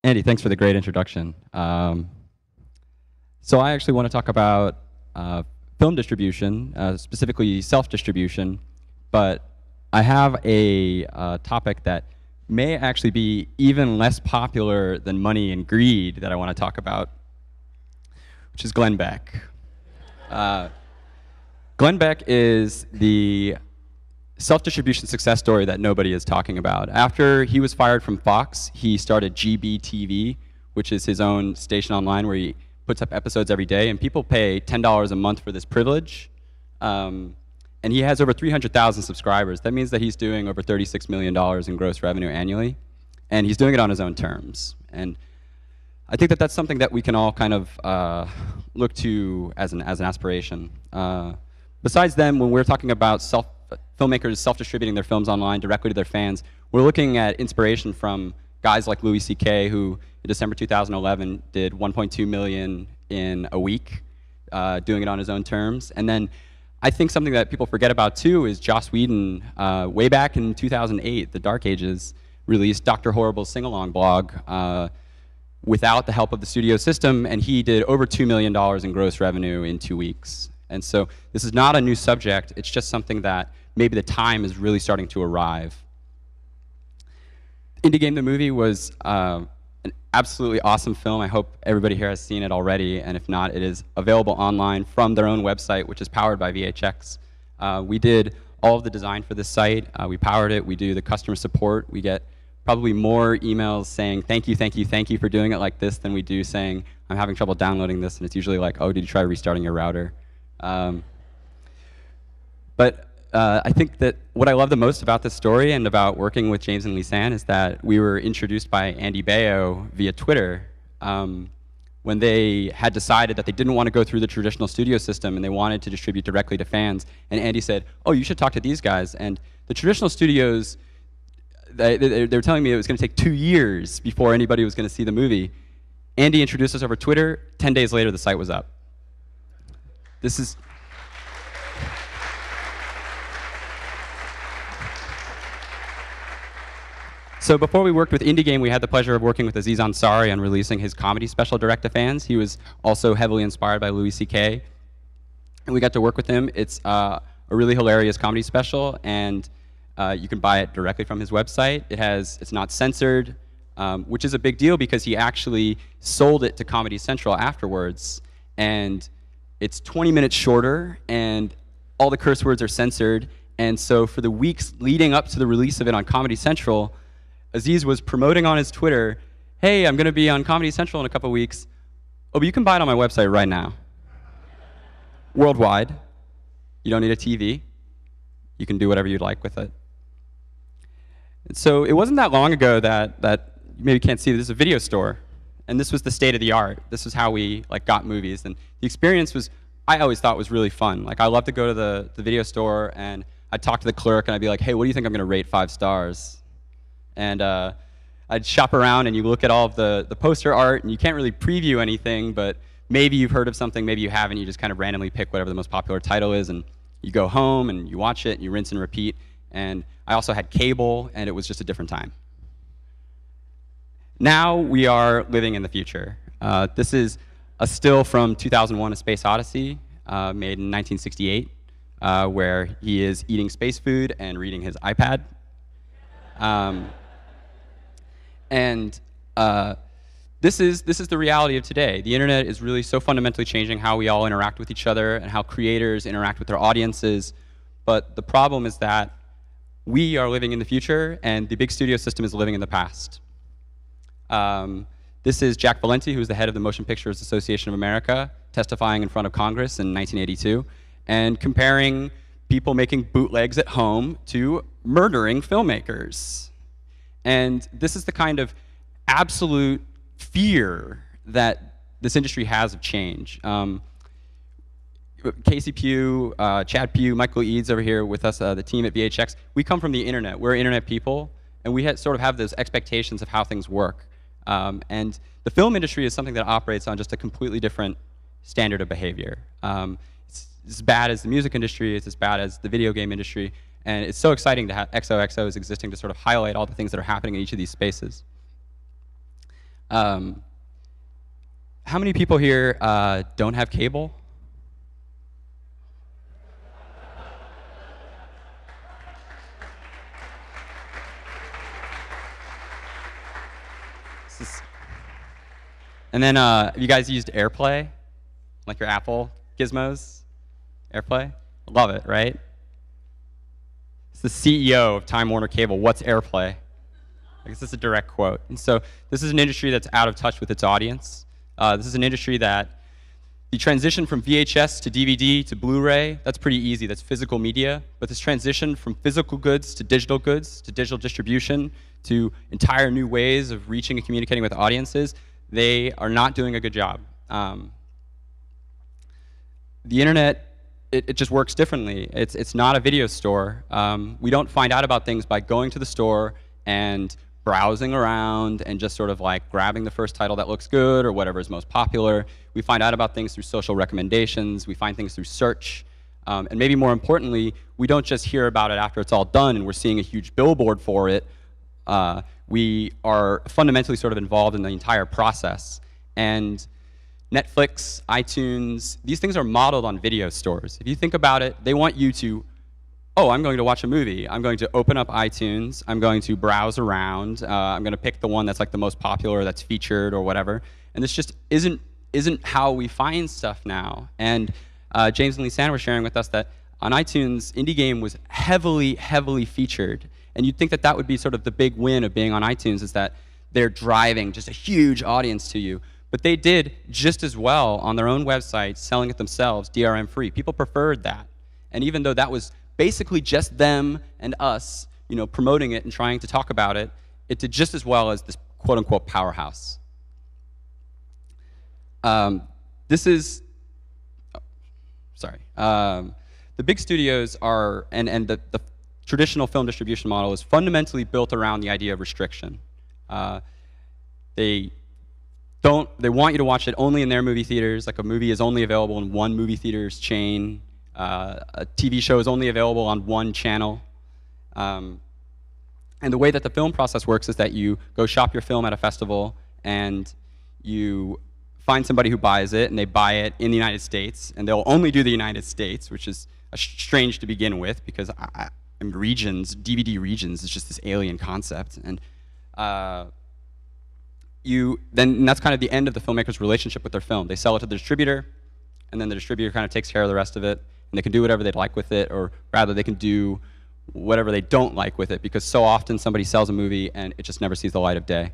Andy, thanks for the great introduction. So I actually want to talk about film distribution, specifically self-distribution, but I have a topic that may actually be even less popular than money and greed that I want to talk about, which is Glenn Beck. Glenn Beck is the self-distribution success story that nobody is talking about. After he was fired from Fox, he started GB which is his own station online where he puts up episodes every day, and people pay $10 a month for this privilege. And he has over 300,000 subscribers. That means that he's doing over $36 million in gross revenue annually, and he's doing it on his own terms. And I think that that's something that we can all kind of look to as an aspiration. Besides them, when we're talking about filmmakers self-distributing their films online directly to their fans, we're looking at inspiration from guys like Louis C.K., who in December 2011 did 1.2 million in a week, doing it on his own terms. And then I think something that people forget about too is Joss Whedon, way back in 2008, the Dark Ages, released Dr. Horrible's sing-along blog without the help of the studio system, and he did over $2 million in gross revenue in 2 weeks. And so this is not a new subject, it's just something that maybe the time is really starting to arrive. Indie Game the movie was an absolutely awesome film. I hope everybody here has seen it already, and if not, it is available online from their own website, which is powered by VHX. We did all of the design for this site. We powered it. We do the customer support. We get probably more emails saying thank you for doing it like this than we do saying I'm having trouble downloading this, and it's usually like, oh, did you try restarting your router? I think that what I love the most about this story and about working with James and Lisanne is that we were introduced by Andy Baio via Twitter when they had decided that they didn't want to go through the traditional studio system and they wanted to distribute directly to fans. And Andy said, oh, you should talk to these guys. And the traditional studios, they were telling me it was going to take 2 years before anybody was going to see the movie. Andy introduced us over Twitter. 10 days later, the site was up. This is... So before we worked with Indie Game, we had the pleasure of working with Aziz Ansari on releasing his comedy special direct to fans. He was also heavily inspired by Louis C.K. And we got to work with him. It's a really hilarious comedy special, and you can buy it directly from his website. It's not censored, which is a big deal because he actually sold it to Comedy Central afterwards. And it's 20 minutes shorter, and all the curse words are censored. And so for the weeks leading up to the release of it on Comedy Central, Aziz was promoting on his Twitter, hey, I'm going to be on Comedy Central in a couple weeks. Oh, but you can buy it on my website right now. Worldwide. You don't need a TV. You can do whatever you'd like with it. And so it wasn't that long ago that you maybe can't see, there's a video store. And this was the state of the art. This was how we got movies. And the experience was, I always thought was really fun. Like, I love to go to the video store and I'd talk to the clerk and I'd be like, hey, what do you think I'm going to rate 5 stars? And I'd shop around and you look at all of the poster art and you can't really preview anything, but maybe you've heard of something, maybe you haven't. You just kind of randomly pick whatever the most popular title is and you go home and you watch it and you rinse and repeat. And I also had cable, and it was just a different time. Now we are living in the future. This is a still from 2001: A Space Odyssey, made in 1968, where he is eating space food and reading his iPad. This is the reality of today. The internet is really so fundamentally changing how we all interact with each other and how creators interact with their audiences. But the problem is that we are living in the future and the big studio system is living in the past. This is Jack Valenti, who is the head of the Motion Pictures Association of America, testifying in front of Congress in 1982 and comparing people making bootlegs at home to murdering filmmakers. And this is the kind of absolute fear that this industry has of change. Casey Pugh, Chad Pugh, Michael Eads over here with us, the team at VHX, we come from the internet. We're internet people, and we sort of have those expectations of how things work. And the film industry is something that operates on just a completely different standard of behavior. It's as bad as the music industry, it's as bad as the video game industry, and it's so exciting to have XOXO is existing to sort of highlight all the things that are happening in each of these spaces. How many people here don't have cable? And then have you guys used AirPlay? Like your Apple gizmos? AirPlay? Love it, right? It's the CEO of Time Warner Cable. What's AirPlay? I guess this is a direct quote. And so this is an industry that's out of touch with its audience. This is an industry that the transition from VHS to DVD to Blu-ray, that's pretty easy. That's physical media. But this transition from physical goods to digital distribution, to entire new ways of reaching and communicating with audiences, they are not doing a good job. The internet, it just works differently. It's not a video store. We don't find out about things by going to the store and browsing around and just sort of like grabbing the first title that looks good or whatever is most popular. We find out about things through social recommendations. We find things through search. And maybe more importantly, we don't just hear about it after it's all done and we're seeing a huge billboard for it. We are fundamentally sort of involved in the entire process. And Netflix, iTunes, these things are modeled on video stores. If you think about it, they want you to, oh, I'm going to watch a movie. I'm going to open up iTunes. I'm going to browse around. I'm going to pick the one that's like the most popular, that's featured or whatever. And this just isn't how we find stuff now. And James and Lisanne were sharing with us that on iTunes, Indie Game was heavily, heavily featured. And you'd think that that would be sort of the big win of being on iTunes, is that they're driving just a huge audience to you. But they did just as well on their own website, selling it themselves, DRM free. People preferred that. And even though that was basically just them and us, promoting it and trying to talk about it, it did just as well as this quote-unquote powerhouse. The big studios are, and the traditional film distribution model is fundamentally built around the idea of restriction. They want you to watch it only in their movie theaters. Like a movie is only available in one movie theater's chain. A TV show is only available on one channel. And the way that the film process works is that you go shop your film at a festival and you find somebody who buys it, and they buy it in the United States, and they'll only do the United States, which is strange to begin with, because DVD regions is just this alien concept. And that's kind of the end of the filmmaker's relationship with their film. They sell it to the distributor, and then the distributor kind of takes care of the rest of it, and they can do whatever they'd like with it, or rather they can do whatever they don't like with it, because so often somebody sells a movie and it just never sees the light of day.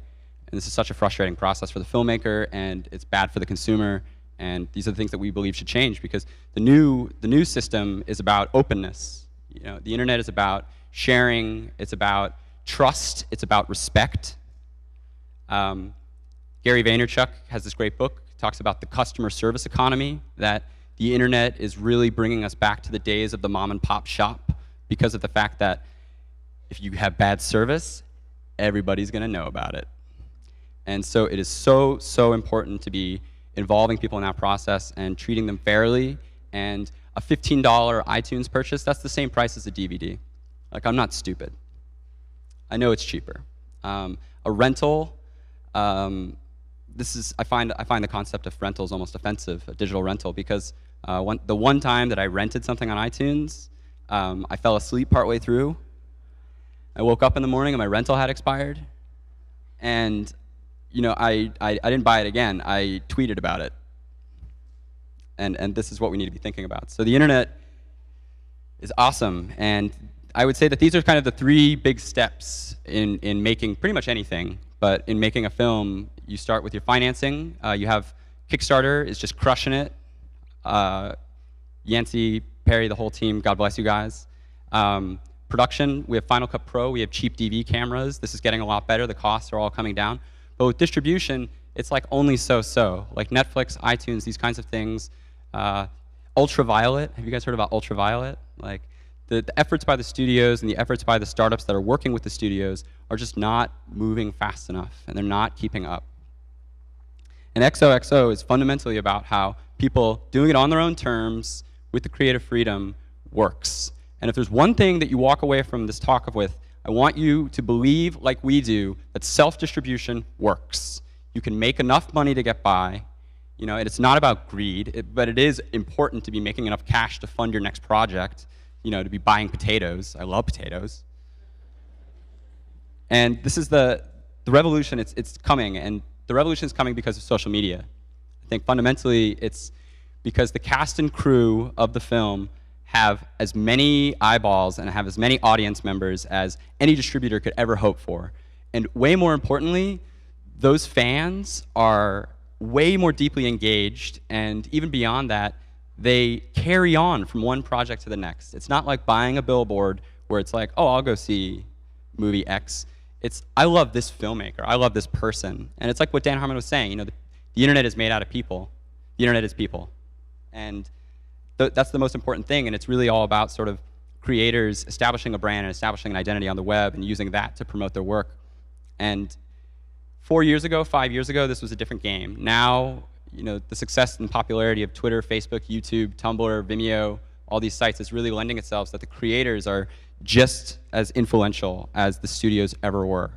And this is such a frustrating process for the filmmaker, and it's bad for the consumer, and these are the things that we believe should change, because the new system is about openness. The internet is about sharing, it's about trust, it's about respect. Gary Vaynerchuk has this great book, talks about the customer service economy, that the internet is really bringing us back to the days of the mom and pop shop, because of the fact that if you have bad service, everybody's going to know about it. And so it is so, so important to be involving people in that process and treating them fairly. And a $15 iTunes purchase, that's the same price as a DVD. Like, I'm not stupid. I know it's cheaper. A rental, I find the concept of rental is almost offensive, a digital rental, because the one time that I rented something on iTunes, I fell asleep partway through. I woke up in the morning and my rental had expired. And I didn't buy it again. I tweeted about it. And this is what we need to be thinking about. So the internet is awesome. And I would say that these are kind of the three big steps in making pretty much anything. But in making a film, you start with your financing. You have Kickstarter is just crushing it. Yancey, Perry, the whole team, God bless you guys. Production, we have Final Cut Pro. We have cheap DV cameras. This is getting a lot better. The costs are all coming down. But with distribution, it's like only so-so. Like Netflix, iTunes, these kinds of things. Ultraviolet, have you guys heard about Ultraviolet? Like the efforts by the studios and the efforts by the startups that are working with the studios are just not moving fast enough, and they're not keeping up. And XOXO is fundamentally about how people doing it on their own terms with the creative freedom works. And if there's one thing that you walk away from this talk with, I want you to believe, like we do, that self-distribution works. You can make enough money to get by. You know, and it's not about greed, but it is important to be making enough cash to fund your next project, you know, to be buying potatoes. I love potatoes. And this is the revolution, it's coming, and the revolution is coming because of social media. I think fundamentally it's because the cast and crew of the film have as many eyeballs and have as many audience members as any distributor could ever hope for. And way more importantly, those fans are way more deeply engaged, and even beyond that, they carry on from one project to the next. It's not like buying a billboard where it's like, oh, I'll go see movie X. It's, I love this filmmaker, I love this person. And it's like what Dan Harmon was saying, you know, the internet is made out of people. The internet is people. And that's the most important thing, and it's really all about sort of creators establishing a brand and establishing an identity on the web and using that to promote their work. And 4 years ago, 5 years ago, this was a different game. Now, you know, the success and popularity of Twitter, Facebook, YouTube, Tumblr, Vimeo, all these sites is really lending itself so that the creators are just as influential as the studios ever were.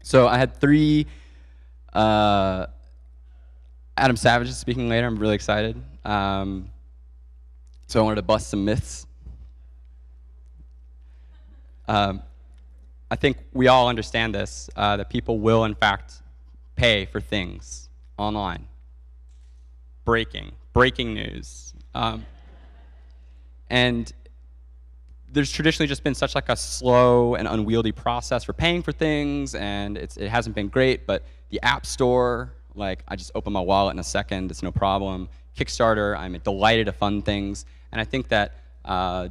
So I had 3 Adam Savage is speaking later. I'm really excited. So I wanted to bust some myths. I think we all understand this, that people will, in fact, pay for things online. Breaking news. And there's traditionally just been such like a slow and unwieldy process for paying for things, and it hasn't been great, but the App Store, like, I just open my wallet in a second, it's no problem. Kickstarter, I'm delighted to fund things, and I think that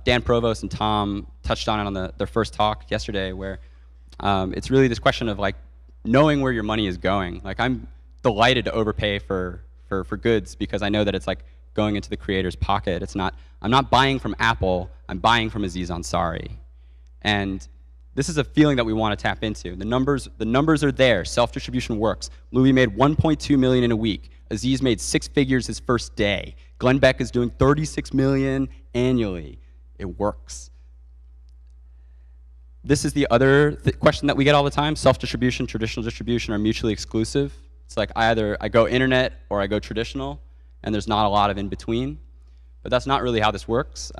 Dan Provost and Tom touched on it on their first talk yesterday, where it's really this question of like knowing where your money is going. Like, I'm delighted to overpay for goods because I know that it's like going into the creator's pocket. It's not, I'm not buying from Apple, I'm buying from Aziz Ansari. And this is a feeling that we want to tap into. The numbers are there. Self-distribution works. Louis made 1.2 million in a week. Aziz made 6 figures his first day. Glenn Beck is doing 36 million annually. It works. This is the other question that we get all the time. Self-distribution, traditional distribution are mutually exclusive. It's like either I go internet or I go traditional, and there's not a lot of in between. But that's not really how this works.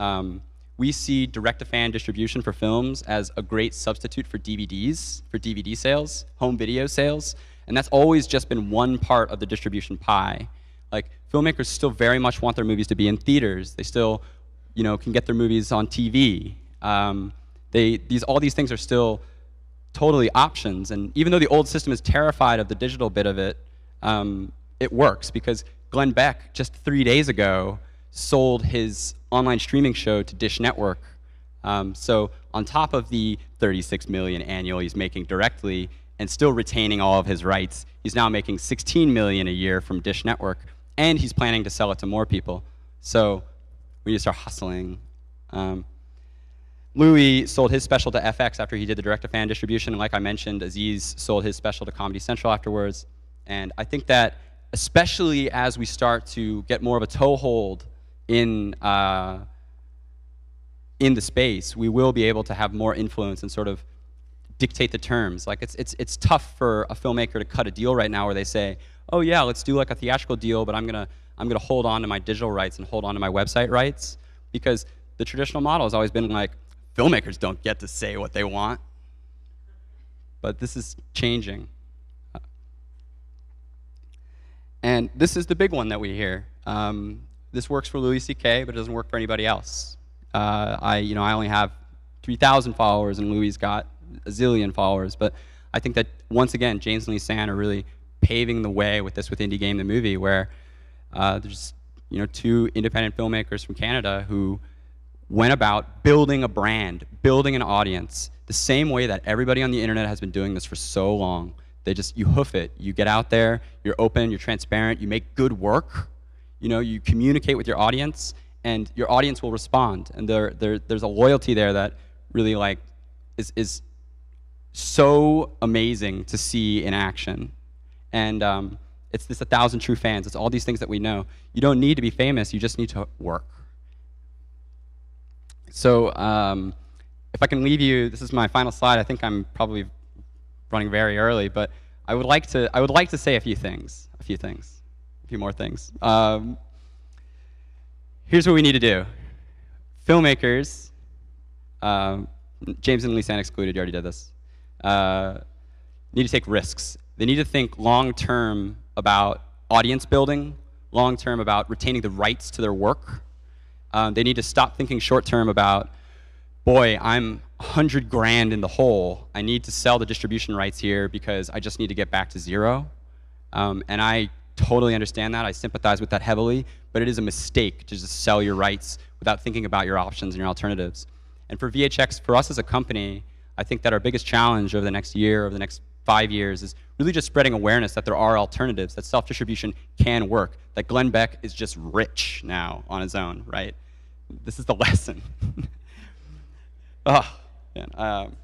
We see direct-to-fan distribution for films as a great substitute for DVDs, for DVD sales, home video sales, and that's always just been one part of the distribution pie. Like, filmmakers still very much want their movies to be in theaters. They still, you know, can get their movies on TV. All these things are still totally options, and even though the old system is terrified of the digital bit of it, it works because Glenn Beck, just 3 days ago, sold his online streaming show to Dish Network. So on top of the 36 million annual he's making directly and still retaining all of his rights, he's now making 16 million a year from Dish Network, and he's planning to sell it to more people. So we need to start hustling. Louis sold his special to FX after he did the direct-to-fan distribution, and like I mentioned, Aziz sold his special to Comedy Central afterwards. And I think that especially as we start to get more of a toehold in the space, we will be able to have more influence and sort of dictate the terms. Like, it's tough for a filmmaker to cut a deal right now where they say, oh yeah, let's do like a theatrical deal, but I'm gonna hold on to my digital rights and hold on to my website rights, because the traditional model has always been like, filmmakers don't get to say what they want. But this is changing. And this is the big one that we hear. This works for Louis C.K., but it doesn't work for anybody else. I only have 3,000 followers, and Louis got a zillion followers. But I think that, once again, James and Lee San are really paving the way with this, with Indie Game the Movie, where there's 2 independent filmmakers from Canada who went about building a brand, building an audience, the same way that everybody on the internet has been doing this for so long. You hoof it. You get out there, you're open, you're transparent, you make good work, you communicate with your audience, and your audience will respond. And there's a loyalty there that really is so amazing to see in action. And it's this 1,000 true fans. It's all these things that we know. You don't need to be famous, you just need to work. So if I can leave you, this is my final slide. I think I'm probably running very early, but I would like to say a few more things. Here's what we need to do. Filmmakers, James and Lisanne excluded, you already did this, need to take risks. They need to think long-term about audience building, long-term about retaining the rights to their work. They need to stop thinking short-term about, boy, I'm 100 grand in the hole. I need to sell the distribution rights here because I just need to get back to zero. And I totally understand that. I sympathize with that heavily. But it is a mistake to just sell your rights without thinking about your options and your alternatives. And for VHX, for us as a company, I think that our biggest challenge over the next year, over the next 5 years, is really just spreading awareness that there are alternatives, that self-distribution can work, that Glenn Beck is just rich now on his own, right? This is the lesson. Oh, man.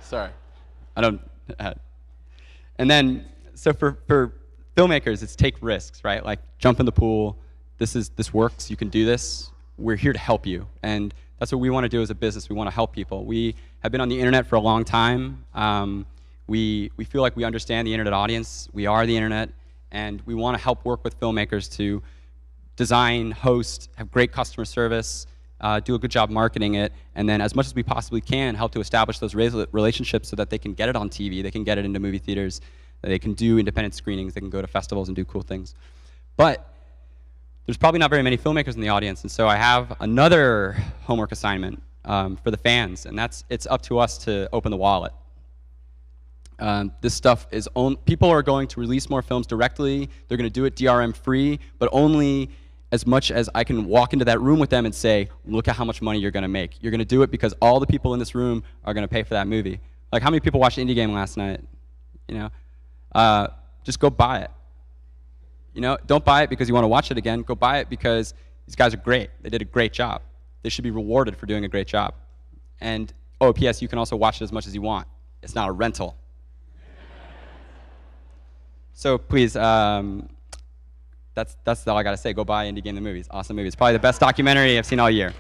Sorry. I don't. And then, so for filmmakers, it's take risks, right? Like, jump in the pool. This works. You can do this. We're here to help you. And that's what we want to do as a business. We want to help people. We have been on the internet for a long time. We feel like we understand the internet audience. We are the internet. And we want to help work with filmmakers to design, host, have great customer service, do a good job marketing it, and then as much as we possibly can, help to establish those relationships so that they can get it on TV, they can get it into movie theaters, they can do independent screenings, they can go to festivals and do cool things. But there's probably not very many filmmakers in the audience, and so I have another homework assignment for the fans, and it's up to us to open the wallet. This stuff is people are going to release more films directly. They're going to do it DRM free, but only as much as I can walk into that room with them and say, look at how much money you're going to make. You're going to do it because all the people in this room are going to pay for that movie. Like, how many people watched Indie Game last night? You know, just go buy it. You know, don't buy it because you want to watch it again. Go buy it because these guys are great. They did a great job. They should be rewarded for doing a great job. And, oh, P.S., you can also watch it as much as you want. It's not a rental. So please, that's all I got to say. Go buy Indie Game the Movies. Awesome movie. It's probably the best documentary I've seen all year.